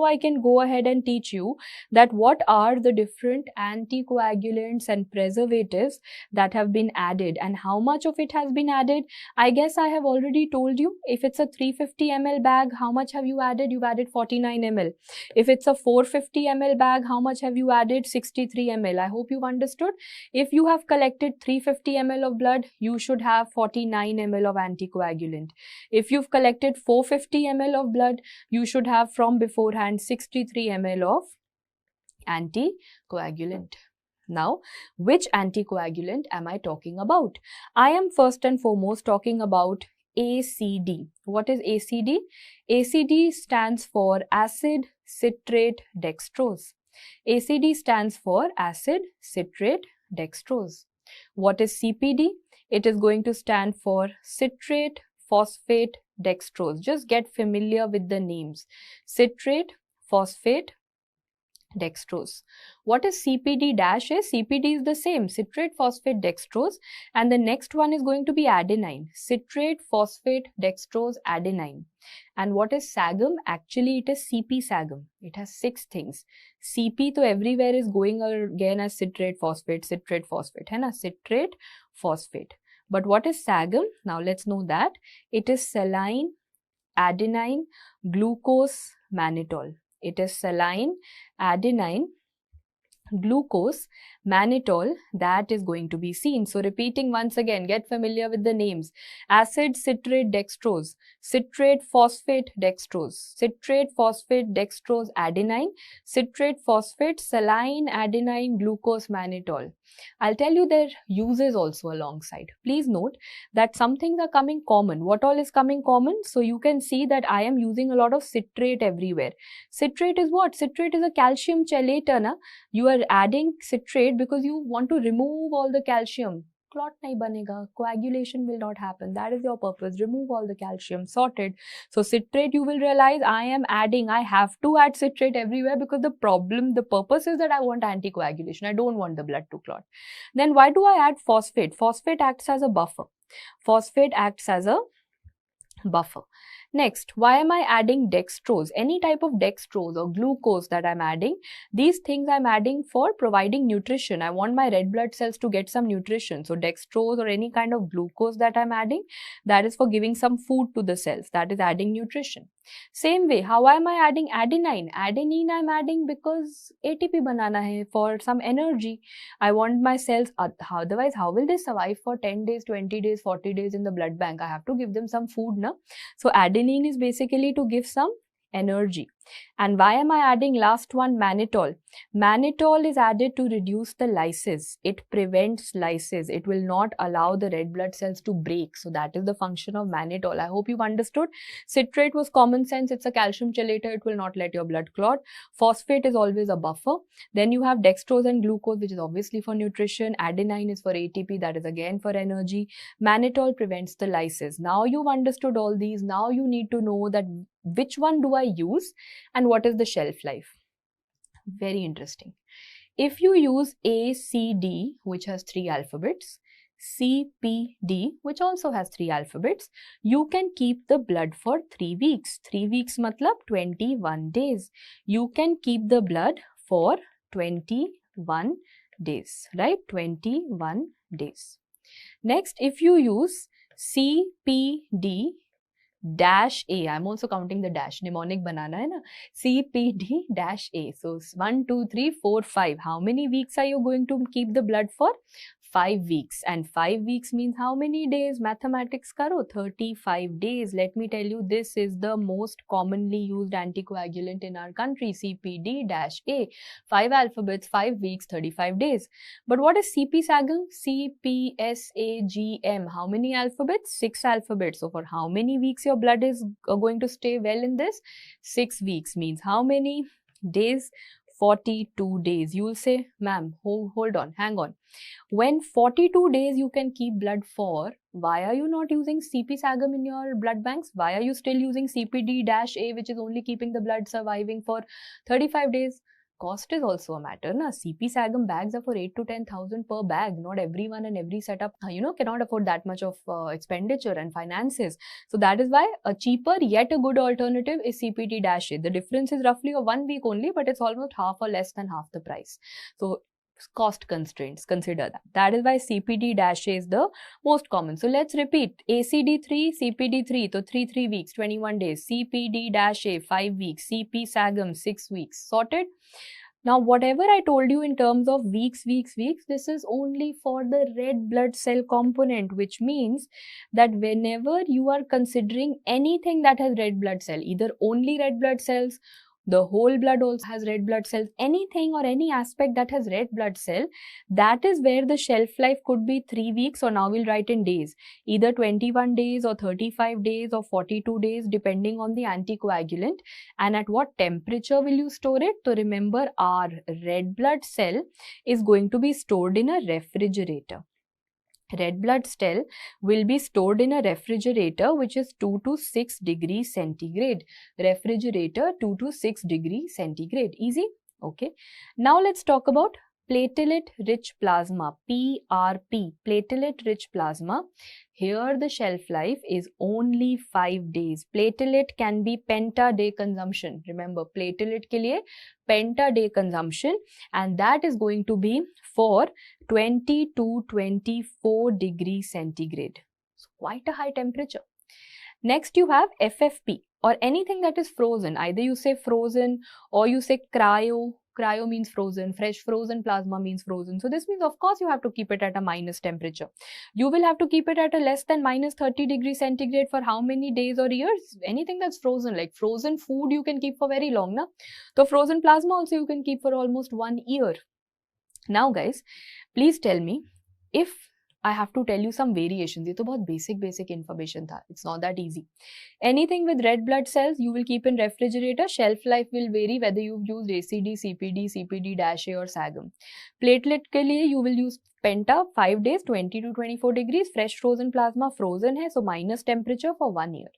I can go ahead and teach you that what are the different anticoagulants and preservatives that have been added and how much of it has been added. I guess I have already told you. If it's a 350 ml bag, how much have you added? You've added 49 ml. If it's a 450 ml bag, how much have you added? 63 ml. I hope you've understood. If you have collected 350 ml of blood, you should have 49 ml of anticoagulant. If you've collected 450 ml of blood, you should have from beforehand 63 ml of anticoagulant. Now, which anticoagulant am I talking about? I am first and foremost talking about ACD. What is ACD? ACD stands for acid citrate dextrose. ACD stands for acid citrate dextrose. What is CPD? It is going to stand for citrate phosphate dextrose. Just get familiar with the names. Citrate, phosphate, dextrose. What is CPD dash is? CPD is the same, citrate phosphate dextrose, and the next one is going to be adenine, citrate phosphate dextrose adenine. And what is SAGM? Actually, it is CP SAGM. It has 6 things. CP to everywhere is going again as citrate phosphate, hai na? Citrate phosphate. But what is SAGM? Now let's know that. It is saline, adenine, glucose, mannitol. It is saline, adenine, glucose, mannitol that is going to be seen. So repeating once again, get familiar with the names. Acid citrate dextrose, citrate phosphate dextrose, citrate phosphate dextrose adenine, citrate phosphate, saline, adenine, glucose, mannitol. I'll tell you their uses also alongside. Please note that some things are coming common. What all is coming common? So you can see that I am using a lot of citrate everywhere. Citrate is what? Citrate is a calcium chelator. Na? You are adding citrate because you want to remove all the calcium. Clot nahi banega, coagulation will not happen. That is your purpose. Remove all the calcium, sorted. So citrate, you will realize I have to add citrate everywhere because the purpose is that I want anticoagulation. I don't want the blood to clot. Then why do I add phosphate? Phosphate acts as a buffer. Phosphate acts as a buffer. Next, why am I adding dextrose? Any type of dextrose or glucose that I'm adding, these things I'm adding for providing nutrition. I want my red blood cells to get some nutrition. So dextrose or any kind of glucose that I'm adding, that is for giving some food to the cells. That is adding nutrition. Same way, how am I adding adenine? Adenine I'm adding because ATP banana hai for some energy. I want my cells, otherwise how will they survive for 10 days, 20 days, 40 days in the blood bank? I have to give them some food, na? So adenine is basically to give some energy. And why am I adding last one, mannitol? Mannitol is added to reduce the lysis. It prevents lysis. It will not allow the red blood cells to break. So that is the function of mannitol. I hope you've understood. Citrate was common sense. It's a calcium chelator. It will not let your blood clot. Phosphate is always a buffer. Then you have dextrose and glucose, which is obviously for nutrition. Adenine is for ATP. That is again for energy. Mannitol prevents the lysis. Now you've understood all these. Now you need to know that which one do I use and what is the shelf life. Very interesting. If you use ACD, which has 3 alphabets, CPD, which also has 3 alphabets, you can keep the blood for 3 weeks. 3 weeks matlab 21 days. You can keep the blood for 21 days, right? 21 days. Next, if you use CPD dash A, I'm also counting the dash, mnemonic banana hai na, CPD dash A. So 1, 2, 3, 4, 5. How many weeks are you going to keep the blood for? 5 weeks. And 5 weeks means how many days? Mathematics karo, 35 days. Let me tell you, this is the most commonly used anticoagulant in our country, CPD-A. 5 alphabets, 5 weeks, 35 days. But what is CP-SAGM? CPSAGM. How many alphabets? 6 alphabets. So for how many weeks your blood is going to stay well in this? 6 weeks means how many days? 42 days. You will say, ma'am, hold on, hang on. When 42 days you can keep blood for, why are you not using CP-SAGM in your blood banks? Why are you still using CPD-A, which is only keeping the blood surviving for 35 days? cost is also a matter. Na? CP Sagam bags are for 8 to 10,000 per bag. Not everyone and every setup, cannot afford that much of expenditure and finances. So that is why a cheaper yet a good alternative is CPT-A. The difference is roughly a 1 week only, but it's almost half or less than half the price. So cost constraints, consider that. That is why CPT-A is the most common. So let's repeat. ACD3, CPD3, so 3 weeks, 21 days. CPD-A, 5 weeks. CP Sagam, 6 weeks. Sorted? Now, whatever I told you in terms of weeks, this is only for the red blood cell component, which means that whenever you are considering anything that has red blood cell, either only red blood cells, the whole blood also has red blood cells, anything or any aspect that has red blood cell, that is where the shelf life could be 3 weeks, or now we'll write in days, either 21 days or 35 days or 42 days, depending on the anticoagulant. And at what temperature will you store it? So remember, our red blood cell is going to be stored in a refrigerator. Red blood cell will be stored in a refrigerator which is 2 to 6 degrees centigrade. Refrigerator 2 to 6 degrees centigrade. Easy? Okay. Now let's talk about platelet-rich plasma, PRP, platelet-rich plasma. Here the shelf life is only 5 days. Platelet can be penta-day consumption. Remember, platelet ke liye penta-day consumption, and that is going to be for 20 to 24 degrees centigrade. So quite a high temperature. Next you have FFP, or anything that is frozen. Either you say frozen or you say cryo. Cryo means frozen, fresh frozen plasma means frozen. So this means, of course, you have to keep it at a minus temperature. You will have to keep it at a less than minus 30 degrees centigrade for how many days or years? Anything that's frozen, like frozen food, you can keep for very long, na? So frozen plasma also you can keep for almost 1 year. Now guys, please tell me, if I have to tell you some variations, ये तो बहुत basic information था. It's not that easy. Anything with red blood cells, you will keep in refrigerator. Shelf life will vary whether you've used ACD, CPD, CPD-A or SAGM. Platelet के लिए you will use penta, 5 days, 20 to 24 degrees. Fresh frozen plasma frozen है, so minus temperature for 1 year.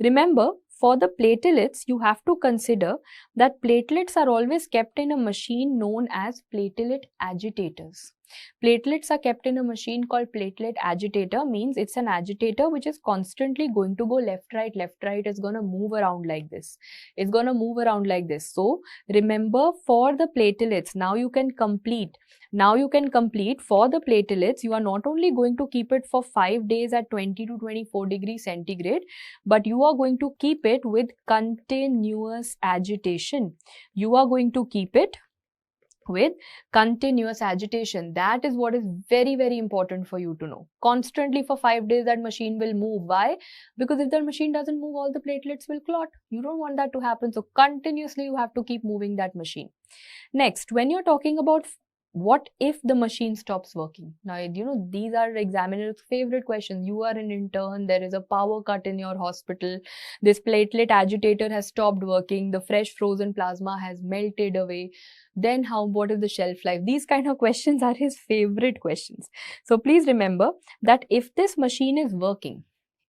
Remember, for the platelets, you have to consider that platelets are always kept in a machine known as platelet agitators. Platelets are kept in a machine called platelet agitator, means it's an agitator which is constantly going to go left, right, it's going to move around like this. It's going to move around like this. So remember, for the platelets, now you can complete for the platelets, you are not only going to keep it for 5 days at 20 to 24 degrees centigrade, but you are going to keep it with continuous agitation. You are going to keep it with continuous agitation. That is what is very, very important for you to know. Constantly for 5 days that machine will move. Why? Because if that machine doesn't move, all the platelets will clot. You don't want that to happen. So continuously you have to keep moving that machine. Next, when you're talking about what if the machine stops working? Now, these are examiners' favorite questions. You are an intern, there is a power cut in your hospital, this platelet agitator has stopped working, the fresh frozen plasma has melted away. Then what is the shelf life? These kind of questions are his favorite questions. So please remember that if this machine is working,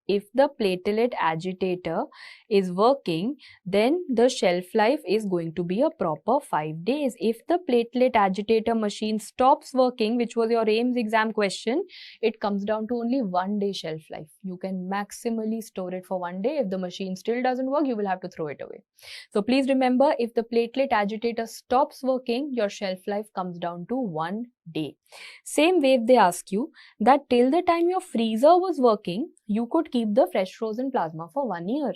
if the platelet agitator is working, then the shelf life is going to be a proper 5 days. If the platelet agitator machine stops working, which was your AIMS exam question, it comes down to only 1 day shelf life. You can maximally store it for 1 day. If the machine still doesn't work, you will have to throw it away. So please remember, if the platelet agitator stops working, your shelf life comes down to 1 day. Same way, if they ask you that till the time your freezer was working, you could keep the fresh frozen plasma for 1 year.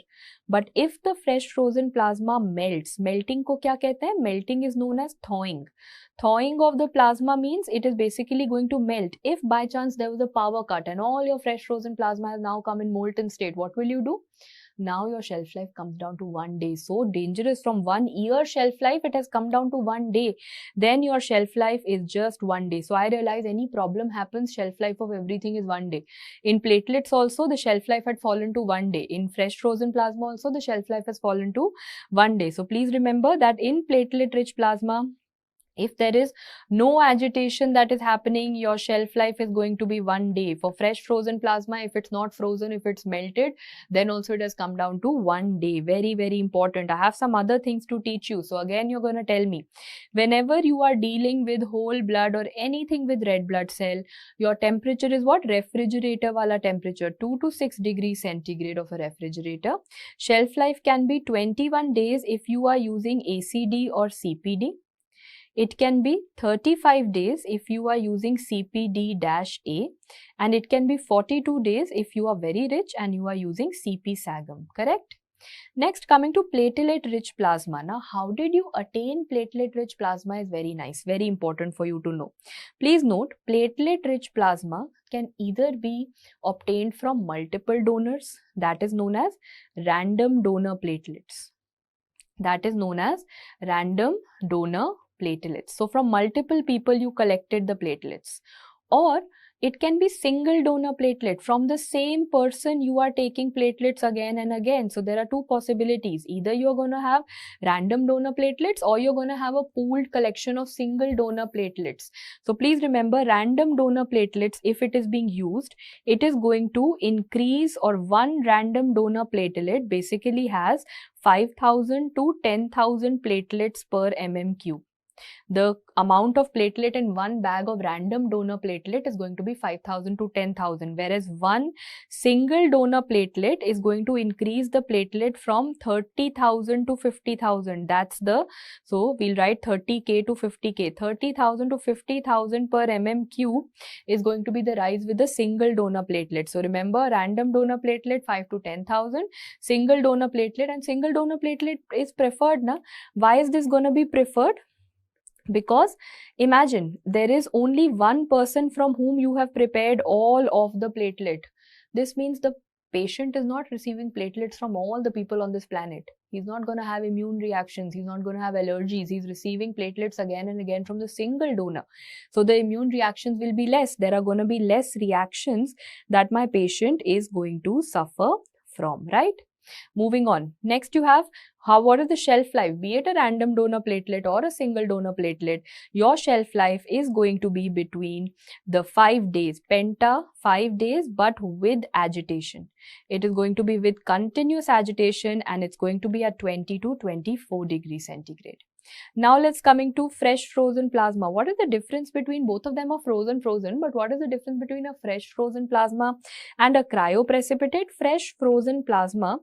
But if the fresh frozen plasma melts, melting को क्या कहते हैं? Melting is known as thawing. Thawing of the plasma means it is basically going to melt. If by chance there was a power cut and all your fresh frozen plasma has now come in molten state, what will you do? Now your shelf life comes down to 1 day. So dangerous. From 1 year shelf life, it has come down to 1 day. Then your shelf life is just 1 day. So I realize any problem happens, shelf life of everything is 1 day. In platelets also, the shelf life had fallen to 1 day. In fresh frozen plasma also, the shelf life has fallen to 1 day. So please remember that in platelet rich plasma, If there is no agitation that is happening, your shelf life is going to be 1 day. For fresh frozen plasma, if it's not frozen, if it's melted, then also it has come down to 1 day. Very, very important. I have some other things to teach you. So again, you're going to tell me, whenever you are dealing with whole blood or anything with red blood cell, your temperature is what? Refrigerator wala temperature, 2 to 6 degrees centigrade of a refrigerator. Shelf life can be 21 days if you are using ACD or CPD. It can be 35 days if you are using CPD-A, and it can be 42 days if you are very rich and you are using CP-SAGM, correct? Next, coming to platelet-rich plasma. Now, how did you attain platelet-rich plasma is very nice, very important for you to know. Please note, platelet-rich plasma can either be obtained from multiple donors, that is known as random donor platelets. That is known as random donor platelets. So from multiple people you collected the platelets, or it can be single donor platelet. From the same person you are taking platelets again and again. So there are two possibilities. Either you're going to have random donor platelets, or you're going to have a pooled collection of single donor platelets. So please remember, random donor platelets, if it is being used, it is going to increase, or one random donor platelet basically has 5,000 to 10,000 platelets per mm3. The amount of platelet in one bag of random donor platelet is going to be 5,000 to 10,000, whereas one single donor platelet is going to increase the platelet from 30,000 to 50,000. That's the, so we'll write 30K to 50K. 30,000 to 50,000 per mm3 is going to be the rise with the single donor platelet. So remember, random donor platelet 5 to 10,000, single donor platelet, and single donor platelet is preferred. Na? Why is this going to be preferred? Because imagine there is only one person from whom you have prepared all of the platelet. This means the patient is not receiving platelets from all the people on this planet. He's not going to have immune reactions. He's not going to have allergies. He's receiving platelets again and again from the single donor. So the immune reactions will be less. There are going to be less reactions that my patient is going to suffer from, right? Moving on. Next you have what is the shelf life? Be it a random donor platelet or a single donor platelet, your shelf life is going to be between the 5 days, penta 5 days, but with agitation. It is going to be with continuous agitation, and it's going to be at 20 to 24 degrees centigrade. Now let's coming to fresh frozen plasma. What is the difference between both of them? Are frozen, but what is the difference between a fresh frozen plasma and a cryoprecipitate? Fresh frozen plasma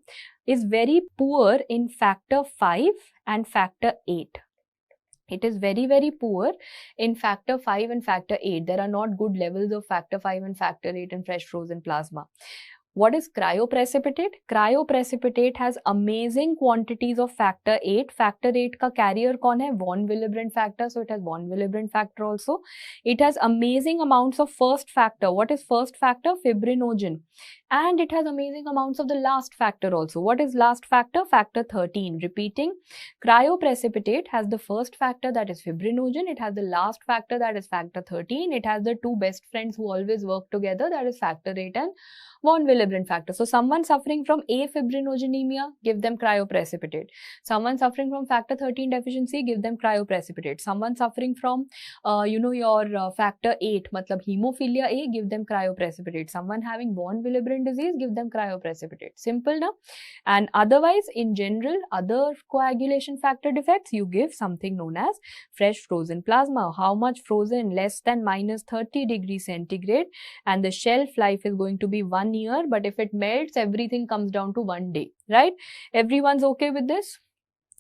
is very poor in factor 5 and factor 8. It is very, very poor in factor 5 and factor 8. There are not good levels of factor 5 and factor 8 in fresh frozen plasma. What is cryoprecipitate? Cryoprecipitate has amazing quantities of factor 8. Factor 8 ka carrier kaun hai? Von Willebrand factor. So it has von Willebrand factor also. It has amazing amounts of first factor. What is first factor? Fibrinogen. And it has amazing amounts of the last factor also. What is last factor? Factor 13. Repeating, cryoprecipitate has the first factor, that is fibrinogen. It has the last factor, that is factor 13. It has the two best friends who always work together, that is factor 8 and von Willebrand factor. So someone suffering from afibrinogenemia, give them cryoprecipitate. Someone suffering from factor 13 deficiency, give them cryoprecipitate. Someone suffering from your factor 8, matlab hemophilia A, give them cryoprecipitate. Someone having von Willebrand disease, give them cryoprecipitate. Simple na? And otherwise, in general, other coagulation factor defects, you give something known as fresh frozen plasma. How much frozen? Less than minus 30 degrees centigrade, and the shelf life is going to be 1 year, but if it melts, everything comes down to 1 day, right? Everyone's okay with this?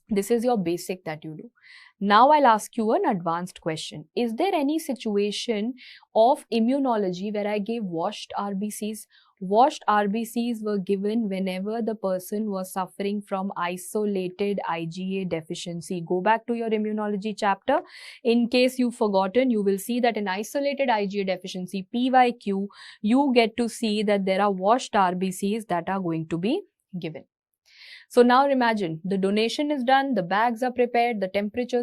This is your basic that you do. Now I'll ask you an advanced question. Is there any situation of immunology where I gave washed RBCs? Washed RBCs were given whenever the person was suffering from isolated IgA deficiency. Go back to your immunology chapter. In case you've forgotten, you will see that in isolated IgA deficiency, PYQ, you get to see that there are washed RBCs that are going to be given. So now imagine the donation is done, the bags are prepared, the temperatures are